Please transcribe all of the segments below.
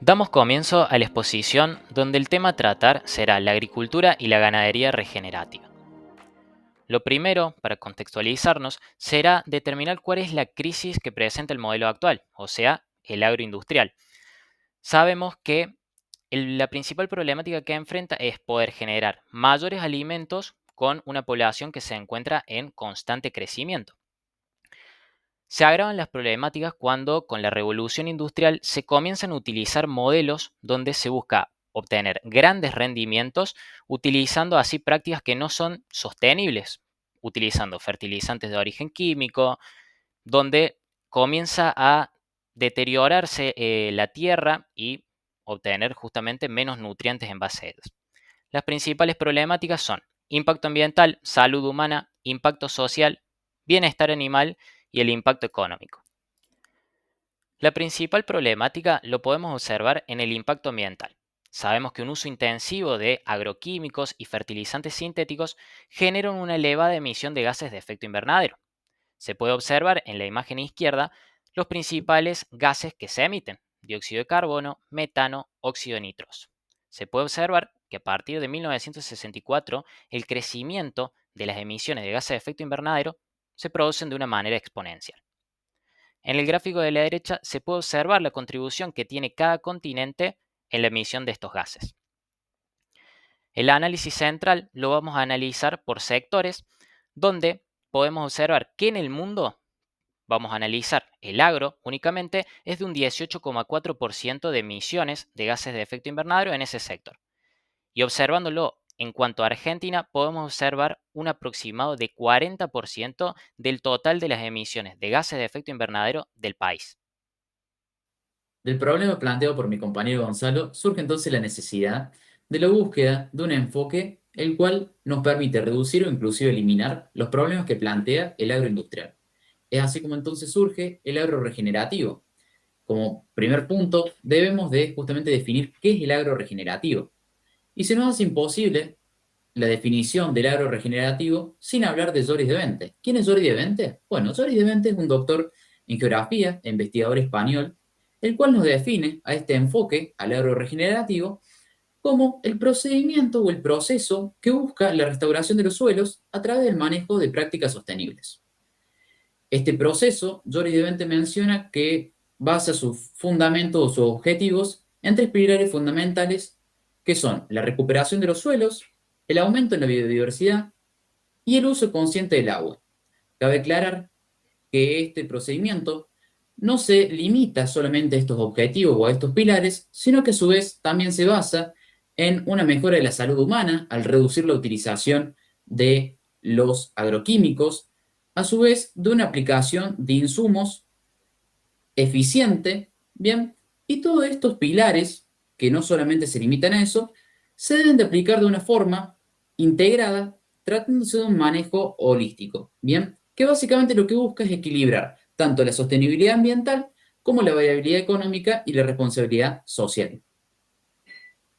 Damos comienzo a la exposición donde el tema a tratar será la agricultura y la ganadería regenerativa. Lo primero, para contextualizarnos, será determinar cuál es la crisis que presenta el modelo actual, o sea, el agroindustrial. Sabemos que la principal problemática que enfrenta es poder generar mayores alimentos con una población que se encuentra en constante crecimiento. Se agravan las problemáticas cuando con la revolución industrial se comienzan a utilizar modelos donde se busca obtener grandes rendimientos utilizando así prácticas que no son sostenibles, utilizando fertilizantes de origen químico, donde comienza a deteriorarse la tierra y obtener justamente menos nutrientes en base a ellos. Las principales problemáticas son impacto ambiental, salud humana, impacto social, bienestar animal y el impacto económico. La principal problemática lo podemos observar en el impacto ambiental. Sabemos que un uso intensivo de agroquímicos y fertilizantes sintéticos generan una elevada emisión de gases de efecto invernadero. Se puede observar en la imagen izquierda los principales gases que se emiten: dióxido de carbono, metano, óxido nitroso. Se puede observar que a partir de 1964 el crecimiento de las emisiones de gases de efecto invernadero se producen de una manera exponencial. En el gráfico de la derecha se puede observar la contribución que tiene cada continente en la emisión de estos gases. El análisis central lo vamos a analizar por sectores, donde podemos observar que en el mundo, vamos a analizar el agro únicamente, es de un 18,4% de emisiones de gases de efecto invernadero en ese sector. Y observándolo en cuanto a Argentina, podemos observar un aproximado de 40% del total de las emisiones de gases de efecto invernadero del país. Del problema planteado por mi compañero Gonzalo surge entonces la necesidad de la búsqueda de un enfoque el cual nos permite reducir o inclusive eliminar los problemas que plantea el agroindustrial. Es así como entonces surge el agro regenerativo. Como primer punto, debemos de justamente definir qué es el agro regenerativo. Y se nos hace imposible la definición del agro regenerativo sin hablar de Joris de Vente. ¿Quién es Joris de Vente? Bueno, Joris de Vente es un doctor en geografía, investigador español, el cual nos define a este enfoque al agro regenerativo como el procedimiento o el proceso que busca la restauración de los suelos a través del manejo de prácticas sostenibles. Este proceso, Joris de Vente menciona que basa sus fundamentos o sus objetivos en tres pilares fundamentales que son la recuperación de los suelos, el aumento en la biodiversidad y el uso consciente del agua. Cabe aclarar que este procedimiento no se limita solamente a estos objetivos o a estos pilares, sino que a su vez también se basa en una mejora de la salud humana al reducir la utilización de los agroquímicos, a su vez de una aplicación de insumos eficiente, ¿bien? Y todos estos pilares, que no solamente se limitan a eso, se deben de aplicar de una forma integrada, tratándose de un manejo holístico, ¿bien? Que básicamente lo que busca es equilibrar tanto la sostenibilidad ambiental como la variabilidad económica y la responsabilidad social.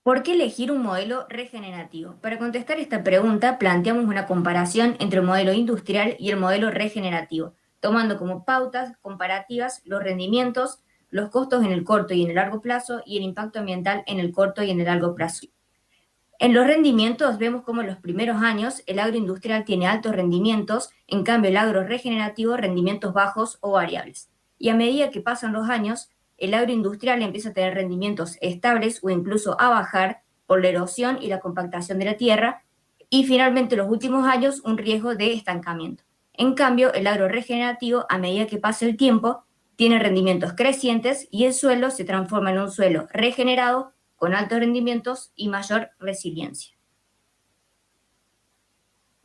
¿Por qué elegir un modelo regenerativo? Para contestar esta pregunta, planteamos una comparación entre el modelo industrial y el modelo regenerativo, tomando como pautas comparativas los rendimientos, los costos en el corto y en el largo plazo y el impacto ambiental en el corto y en el largo plazo. En los rendimientos vemos como en los primeros años el agroindustrial tiene altos rendimientos, en cambio el agro regenerativo rendimientos bajos o variables. Y a medida que pasan los años, el agroindustrial empieza a tener rendimientos estables o incluso a bajar por la erosión y la compactación de la tierra, y finalmente en los últimos años un riesgo de estancamiento. En cambio, el agro regenerativo, a medida que pasa el tiempo, tiene rendimientos crecientes y el suelo se transforma en un suelo regenerado con altos rendimientos y mayor resiliencia.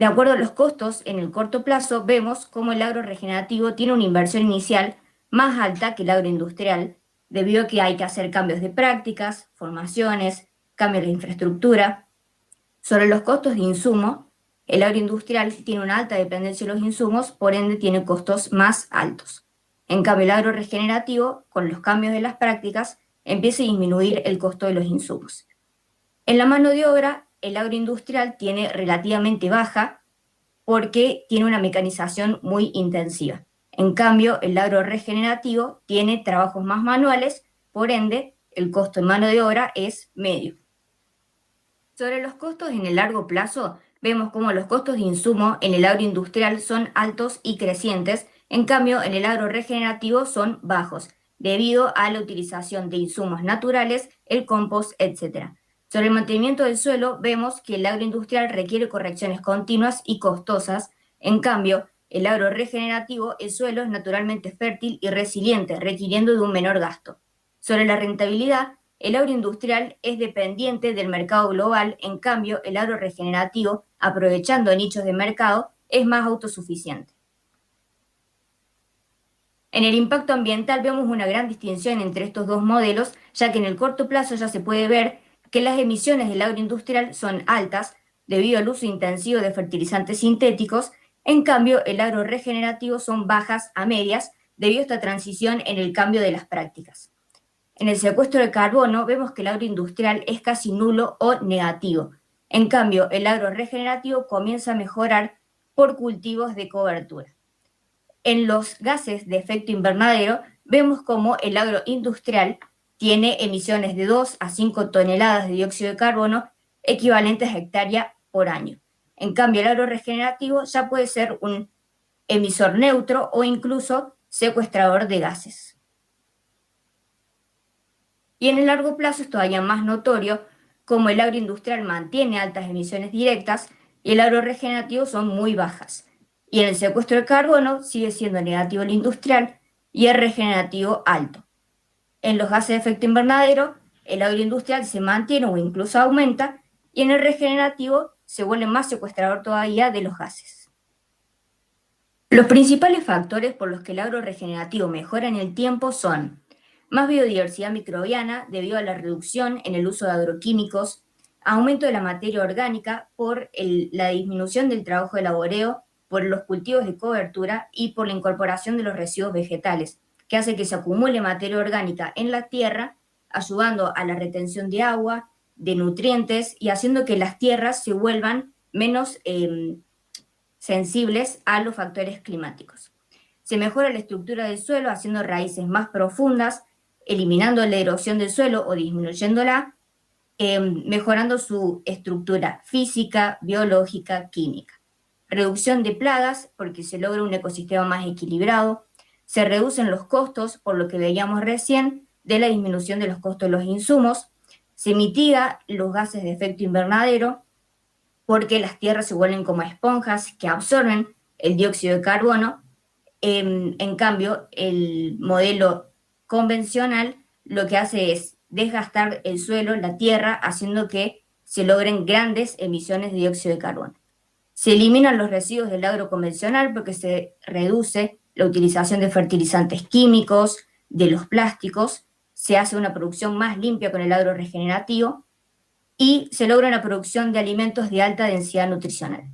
De acuerdo a los costos, en el corto plazo vemos cómo el agro regenerativo tiene una inversión inicial más alta que el agroindustrial, debido a que hay que hacer cambios de prácticas, formaciones, cambios de infraestructura. Sobre los costos de insumo, el agroindustrial tiene una alta dependencia de los insumos, por ende tiene costos más altos. En cambio, el agro regenerativo, con los cambios de las prácticas, empieza a disminuir el costo de los insumos. En la mano de obra, el agroindustrial tiene relativamente baja porque tiene una mecanización muy intensiva. En cambio, el agro regenerativo tiene trabajos más manuales, por ende, el costo en mano de obra es medio. Sobre los costos en el largo plazo, vemos cómo los costos de insumo en el agroindustrial son altos y crecientes, en cambio en el agro regenerativo son bajos, debido a la utilización de insumos naturales, el compost, etc. Sobre el mantenimiento del suelo, vemos que el agroindustrial requiere correcciones continuas y costosas, en cambio el agro regenerativo, el suelo es naturalmente fértil y resiliente, requiriendo de un menor gasto. Sobre la rentabilidad, el agroindustrial es dependiente del mercado global, en cambio, el agro regenerativo, aprovechando nichos de mercado, es más autosuficiente. En el impacto ambiental vemos una gran distinción entre estos dos modelos, ya que en el corto plazo ya se puede ver que las emisiones del agroindustrial son altas debido al uso intensivo de fertilizantes sintéticos, en cambio el agro regenerativo son bajas a medias debido a esta transición en el cambio de las prácticas. En el secuestro de carbono vemos que el agroindustrial es casi nulo o negativo. En cambio, el agro regenerativo comienza a mejorar por cultivos de cobertura. En los gases de efecto invernadero vemos cómo el agroindustrial tiene emisiones de 2 a 5 toneladas de dióxido de carbono equivalentes a hectárea por año. En cambio, el agro regenerativo ya puede ser un emisor neutro o incluso secuestrador de gases. Y en el largo plazo es todavía más notorio cómo el agroindustrial mantiene altas emisiones directas y el agroregenerativo son muy bajas. Y en el secuestro de carbono sigue siendo negativo el industrial y el regenerativo alto. En los gases de efecto invernadero, el agroindustrial se mantiene o incluso aumenta y en el regenerativo se vuelve más secuestrador todavía de los gases. Los principales factores por los que el agroregenerativo mejora en el tiempo son más biodiversidad microbiana debido a la reducción en el uso de agroquímicos, aumento de la materia orgánica por la disminución del trabajo de laboreo, por los cultivos de cobertura y por la incorporación de los residuos vegetales, que hace que se acumule materia orgánica en la tierra, ayudando a la retención de agua, de nutrientes y haciendo que las tierras se vuelvan menos sensibles a los factores climáticos. Se mejora la estructura del suelo haciendo raíces más profundas, eliminando la erosión del suelo o disminuyéndola, mejorando su estructura física, biológica, química. Reducción de plagas porque se logra un ecosistema más equilibrado. Se reducen los costos, por lo que veíamos recién, de la disminución de los costos de los insumos. Se mitiga los gases de efecto invernadero porque las tierras se vuelven como esponjas que absorben el dióxido de carbono. En cambio, el modelo convencional lo que hace es desgastar el suelo, la tierra, haciendo que se logren grandes emisiones de dióxido de carbono. Se eliminan los residuos del agro convencional porque se reduce la utilización de fertilizantes químicos, de los plásticos, se hace una producción más limpia con el agro regenerativo y se logra una producción de alimentos de alta densidad nutricional.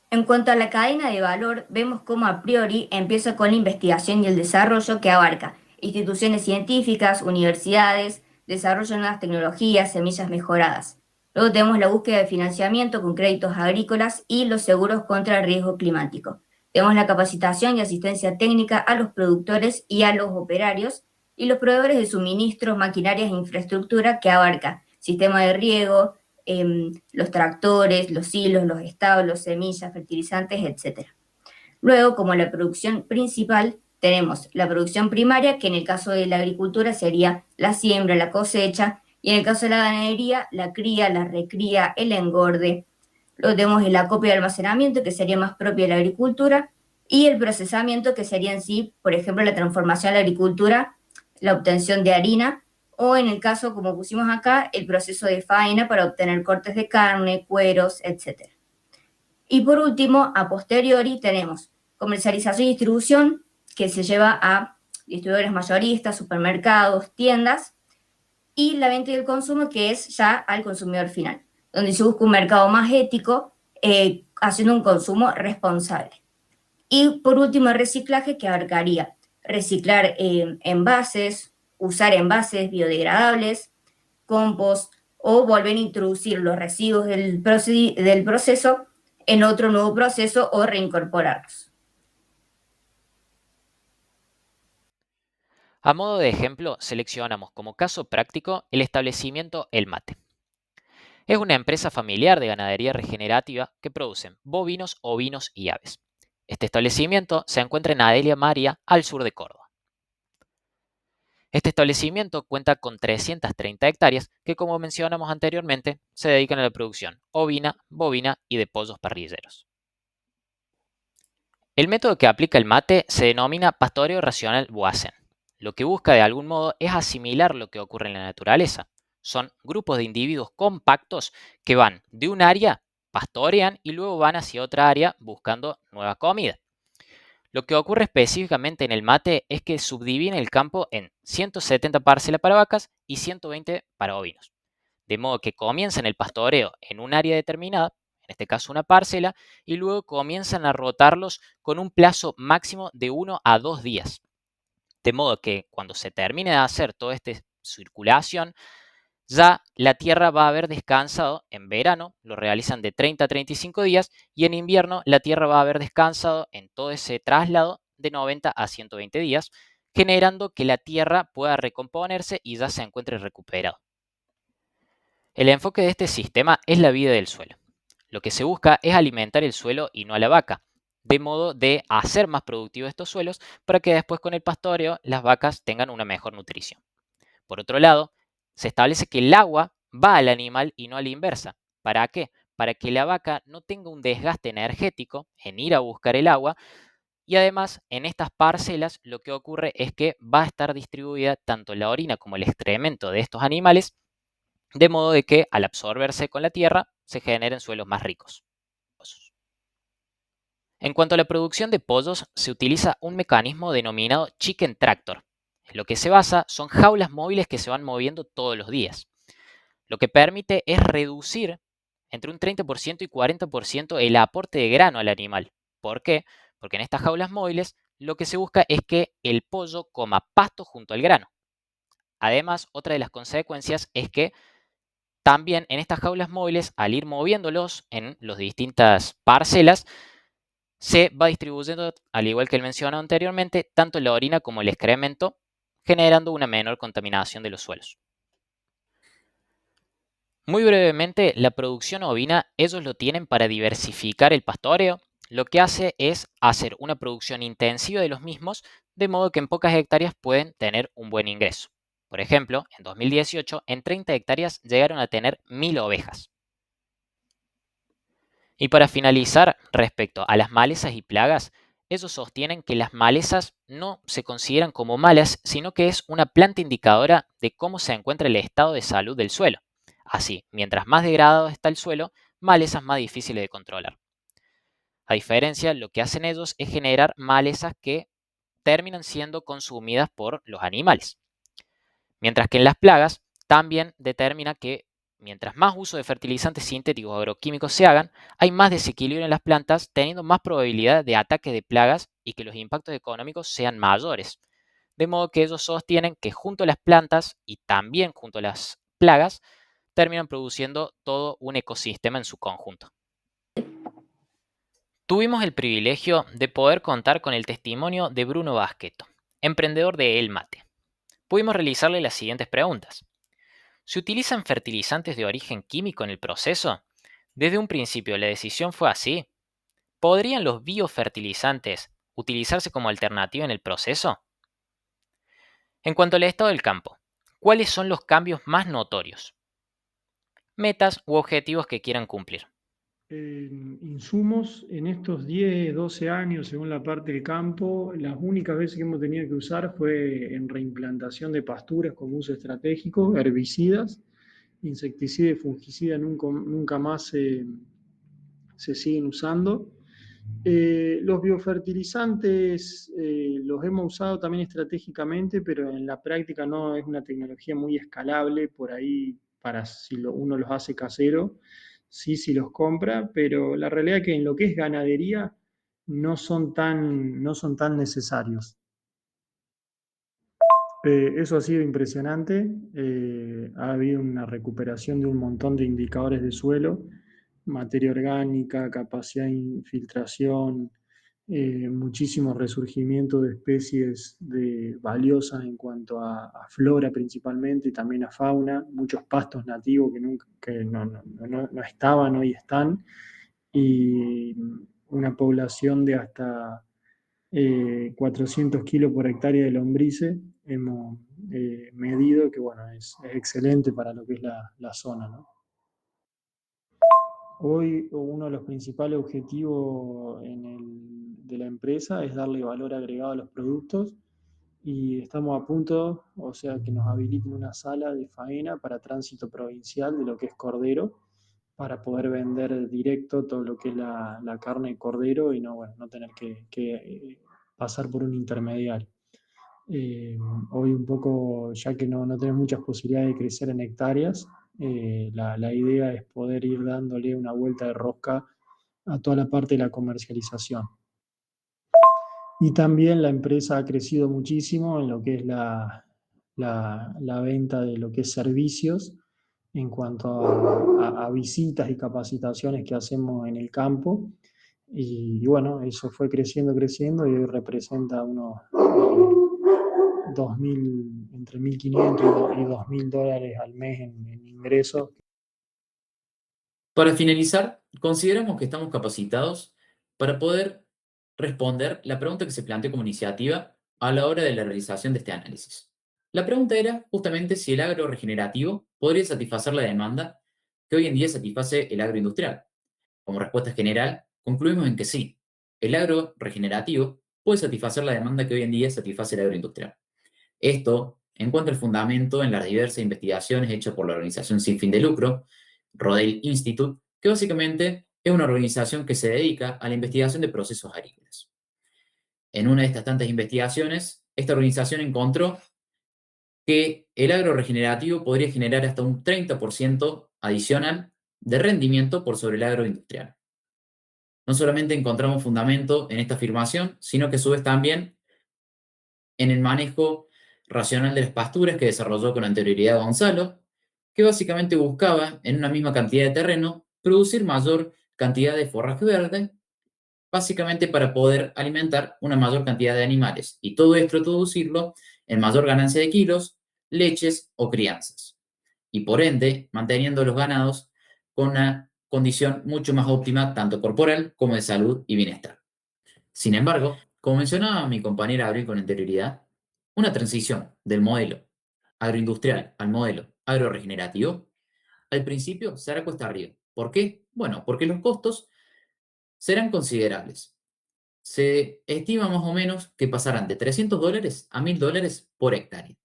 En cuanto a la cadena de valor, vemos cómo a priori empieza con la investigación y el desarrollo que abarca instituciones científicas, universidades, desarrollo de nuevas tecnologías, semillas mejoradas. Luego tenemos la búsqueda de financiamiento con créditos agrícolas y los seguros contra el riesgo climático. Tenemos la capacitación y asistencia técnica a los productores y a los operarios y los proveedores de suministros, maquinarias e infraestructura que abarca sistema de riego, los tractores, los hilos, los establos, semillas, fertilizantes, etc. Luego, como la producción principal, tenemos la producción primaria, que en el caso de la agricultura sería la siembra, la cosecha, y en el caso de la ganadería, la cría, la recría, el engorde. Luego tenemos el acopio y almacenamiento, que sería más propio de la agricultura, y el procesamiento, que sería en sí, por ejemplo, la transformación de la agricultura, la obtención de harina, o en el caso, como pusimos acá, el proceso de faena para obtener cortes de carne, cueros, etc. Y por último, a posteriori, tenemos comercialización y distribución, que se lleva a distribuidores mayoristas, supermercados, tiendas, y la venta y el consumo, que es ya al consumidor final, donde se busca un mercado más ético, haciendo un consumo responsable. Y por último, el reciclaje, que abarcaría reciclar envases, usar envases biodegradables, compost o volver a introducir los residuos del proceso en otro nuevo proceso o reincorporarlos. A modo de ejemplo, seleccionamos como caso práctico el establecimiento El Mate. Es una empresa familiar de ganadería regenerativa que producen bovinos, ovinos y aves. Este establecimiento se encuentra en Adelia María, al sur de Córdoba. Este establecimiento cuenta con 330 hectáreas que, como mencionamos anteriormente, se dedican a la producción ovina, bovina y de pollos parrilleros. El método que aplica el mate se denomina pastoreo racional Boasen. Lo que busca de algún modo es asimilar lo que ocurre en la naturaleza. Son grupos de individuos compactos que van de un área, pastorean y luego van hacia otra área buscando nueva comida. Lo que ocurre específicamente en el mate es que subdividen el campo en 170 parcelas para vacas y 120 para ovinos. De modo que comienzan el pastoreo en un área determinada, en este caso una parcela, y luego comienzan a rotarlos con un plazo máximo de 1 a 2 días. De modo que cuando se termine de hacer toda esta circulación, ya la tierra va a haber descansado en verano, lo realizan de 30 a 35 días, y en invierno la tierra va a haber descansado en todo ese traslado de 90 a 120 días, generando que la tierra pueda recomponerse y ya se encuentre recuperado. El enfoque de este sistema es la vida del suelo. Lo que se busca es alimentar el suelo y no a la vaca, de modo de hacer más productivos estos suelos para que después con el pastoreo las vacas tengan una mejor nutrición. Por otro lado, se establece que el agua va al animal y no a la inversa. ¿Para qué? Para que la vaca no tenga un desgaste energético en ir a buscar el agua, y además en estas parcelas lo que ocurre es que va a estar distribuida tanto la orina como el excremento de estos animales, de modo de que al absorberse con la tierra se generen suelos más ricos. En cuanto a la producción de pollos, se utiliza un mecanismo denominado Chicken Tractor. En lo que se basa son jaulas móviles que se van moviendo todos los días. Lo que permite es reducir entre un 30% y 40% el aporte de grano al animal. ¿Por qué? Porque en estas jaulas móviles lo que se busca es que el pollo coma pasto junto al grano. Además, otra de las consecuencias es que también en estas jaulas móviles, al ir moviéndolos en las distintas parcelas, se va distribuyendo, al igual que el mencionado anteriormente, tanto la orina como el excremento, generando una menor contaminación de los suelos. Muy brevemente, la producción ovina, ellos lo tienen para diversificar el pastoreo. Lo que hace es hacer una producción intensiva de los mismos, de modo que en pocas hectáreas pueden tener un buen ingreso. Por ejemplo, en 2018, en 30 hectáreas llegaron a tener 1000 ovejas. Y para finalizar, respecto a las malezas y plagas, ellos sostienen que las malezas no se consideran como malas, sino que es una planta indicadora de cómo se encuentra el estado de salud del suelo. Así, mientras más degradado está el suelo, malezas más difíciles de controlar. A diferencia, lo que hacen ellos es generar malezas que terminan siendo consumidas por los animales. Mientras que en las plagas también determina que mientras más uso de fertilizantes sintéticos o agroquímicos se hagan, hay más desequilibrio en las plantas, teniendo más probabilidad de ataque de plagas y que los impactos económicos sean mayores. De modo que ellos sostienen que junto a las plantas y también junto a las plagas, terminan produciendo todo un ecosistema en su conjunto. Tuvimos el privilegio de poder contar con el testimonio de Bruno Basqueto, emprendedor de El Mate. Pudimos realizarle las siguientes preguntas. ¿Se utilizan fertilizantes de origen químico en el proceso? Desde un principio la decisión fue así. ¿Podrían los biofertilizantes utilizarse como alternativa en el proceso? En cuanto al estado del campo, ¿cuáles son los cambios más notorios? Metas u objetivos que quieran cumplir. Insumos en estos 10, 12 años, según la parte del campo, las únicas veces que hemos tenido que usar fue en reimplantación de pasturas como uso estratégico, herbicidas, insecticida y fungicida nunca más se siguen usando. Los biofertilizantes los hemos usado también estratégicamente, pero en la práctica no es una tecnología muy escalable por ahí para si uno los hace casero, sí, si los compra, pero la realidad es que en lo que es ganadería no son tan necesarios. Eso ha sido impresionante. Ha habido una recuperación de un montón de indicadores de suelo, materia orgánica, capacidad de infiltración, muchísimo resurgimiento de especies valiosas en cuanto a flora principalmente y también a fauna, muchos pastos nativos que no estaban, hoy están, y una población de hasta 400 kilos por hectárea de lombrices hemos medido, que bueno, es excelente para lo que es la zona, ¿no? Hoy uno de los principales objetivos de la empresa es darle valor agregado a los productos y estamos a punto, o sea, que nos habiliten una sala de faena para tránsito provincial de lo que es cordero, para poder vender directo todo lo que es la carne de cordero y no, bueno, no tener que pasar por un intermediario. Eh, Hoy un poco, ya que no tenemos muchas posibilidades de crecer en hectáreas, la idea es poder ir dándole una vuelta de rosca a toda la parte de la comercialización. Y también la empresa ha crecido muchísimo en lo que es la venta de lo que es servicios en cuanto a visitas y capacitaciones que hacemos en el campo. Y bueno, eso fue creciendo y hoy representa unos 2.000, entre 1.500 y $2.000 al mes en ingresos. Para finalizar, consideramos que estamos capacitados para poder responder la pregunta que se planteó como iniciativa a la hora de la realización de este análisis. La pregunta era justamente si el agro regenerativo podría satisfacer la demanda que hoy en día satisface el agroindustrial. Como respuesta general, concluimos en que sí, el agro regenerativo puede satisfacer la demanda que hoy en día satisface el agroindustrial. Esto encuentra el fundamento en las diversas investigaciones hechas por la organización sin fin de lucro, Rodale Institute, que básicamente es una organización que se dedica a la investigación de procesos agrícolas. En una de estas tantas investigaciones, esta organización encontró que el agro regenerativo podría generar hasta un 30% adicional de rendimiento por sobre el agroindustrial. No solamente encontramos fundamento en esta afirmación, sino que a su vez también en el manejo racional de las pasturas que desarrolló con anterioridad Gonzalo, que básicamente buscaba, en una misma cantidad de terreno, producir mayor cantidad de forraje verde, básicamente para poder alimentar una mayor cantidad de animales, y todo esto traducirlo en mayor ganancia de kilos, leches o crianzas, y por ende manteniendo los ganados con una condición mucho más óptima tanto corporal como de salud y bienestar. Sin embargo, como mencionaba mi compañera Abril con anterioridad, una transición del modelo agroindustrial al modelo agroregenerativo, al principio será cuesta arriba. ¿Por qué? Bueno, porque los costos serán considerables. Se estima más o menos que pasarán de $300 a $1.000 por hectárea.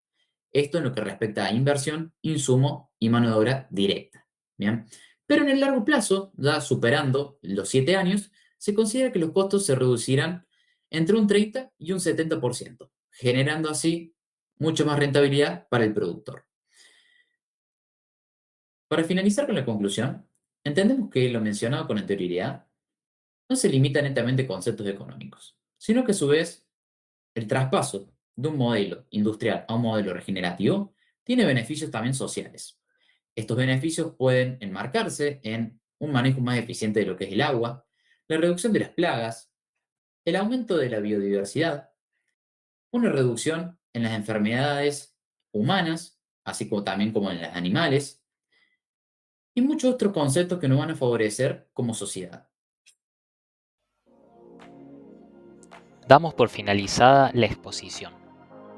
Esto en lo que respecta a inversión, insumo y mano de obra directa. ¿Bien? Pero en el largo plazo, ya superando los 7 años, se considera que los costos se reducirán entre un 30 y un 70%, generando así mucho más rentabilidad para el productor. Para finalizar con la conclusión, entendemos que lo mencionado con anterioridad no se limita netamente a conceptos económicos, sino que a su vez el traspaso de un modelo industrial a un modelo regenerativo tiene beneficios también sociales. Estos beneficios pueden enmarcarse en un manejo más eficiente de lo que es el agua, la reducción de las plagas, el aumento de la biodiversidad, una reducción en las enfermedades humanas, así como también como en las animales, y muchos otros conceptos que nos van a favorecer como sociedad. Damos por finalizada la exposición.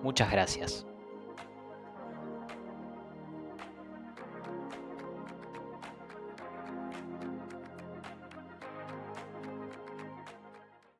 Muchas gracias.